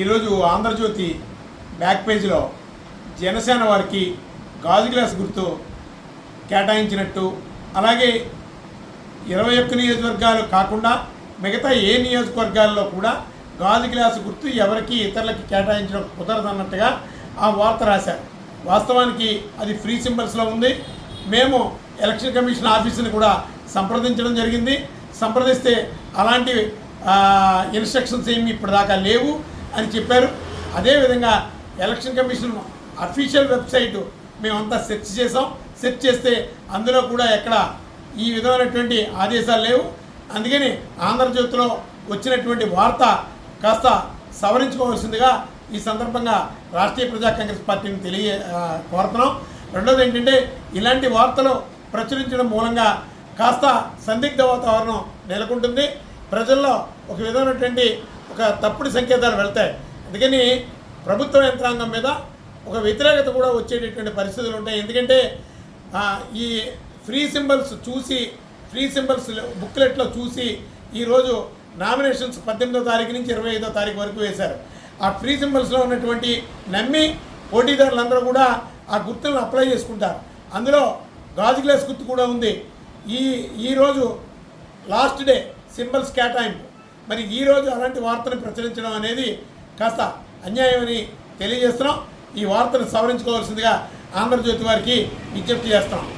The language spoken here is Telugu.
ఈరోజు ఆంధ్రజ్యోతి బ్యాక్ పేజీలో జనసేన వారికి గాజు గ్లాస్ గుర్తు కేటాయించినట్టు, అలాగే 21 నియోజకవర్గాలు కాకుండా మిగతా ఏ నియోజకవర్గాల్లో కూడా గాజు గ్లాసు గుర్తు ఎవరికి ఇతరులకి కేటాయించడం కుదరదన్నట్టుగా ఆ వార్త రాశారు. వాస్తవానికి అది ఫ్రీ సింబల్స్లో ఉంది. మేము ఎలక్షన్ కమిషన్ ఆఫీసుని కూడా సంప్రదించడం జరిగింది. సంప్రదిస్తే అలాంటి ఇన్స్ట్రక్షన్స్ ఏమి ఇప్పటిదాకా లేవు అని చెప్పారు. అదేవిధంగా ఎలక్షన్ కమిషన్ అఫీషియల్ వెబ్సైటు మేమంతా సెర్చ్ చేసాం. సెర్చ్ చేస్తే అందులో కూడా ఎక్కడ ఈ విధమైనటువంటి ఆదేశాలు లేవు. అందుకని ఆంధ్రజ్యోతిలో వచ్చినటువంటి వార్త కాస్త సవరించుకోవాల్సిందిగా ఈ సందర్భంగా రాష్ట్రీయ ప్రజా కాంగ్రెస్ పార్టీని కోరుతున్నాం. రెండోది ఏంటంటే, ఇలాంటి వార్తలు ప్రచురించడం మూలంగా కాస్త సందిగ్ధ వాతావరణం నెలకొంటుంది. ప్రజల్లో ఒక విధమైనటువంటి ఒక తప్పుడు సంకేతాలు వెళ్తాయి. అందుకని ప్రభుత్వ యంత్రాంగం మీద ఒక వ్యతిరేకత కూడా వచ్చేటటువంటి పరిస్థితులు ఉంటాయి. ఎందుకంటే ఈ ఫ్రీ సింబల్స్ బుక్లెట్లో చూసి ఈరోజు నామినేషన్స్ 18వ తారీఖు నుంచి 25వ తారీఖు వరకు వేశారు. ఆ ఫ్రీ సింబల్స్లో ఉన్నటువంటి నమ్మి పోటీదారులందరూ కూడా ఆ గుర్తులను అప్లై చేసుకుంటారు. అందులో గాజు గ్లాస్ గుర్తు కూడా ఉంది. ఈరోజు లాస్ట్ డే సింబల్స్ కేటాయింపు. మరి ఈరోజు అలాంటి వార్తను ప్రచురించడం అనేది కాస్త అన్యాయమని తెలియజేస్తున్నాం. ఈ వార్తను సవరించుకోవాల్సిందిగా ఆంధ్రజ్యోతి వారికి విజ్ఞప్తి చేస్తున్నాం.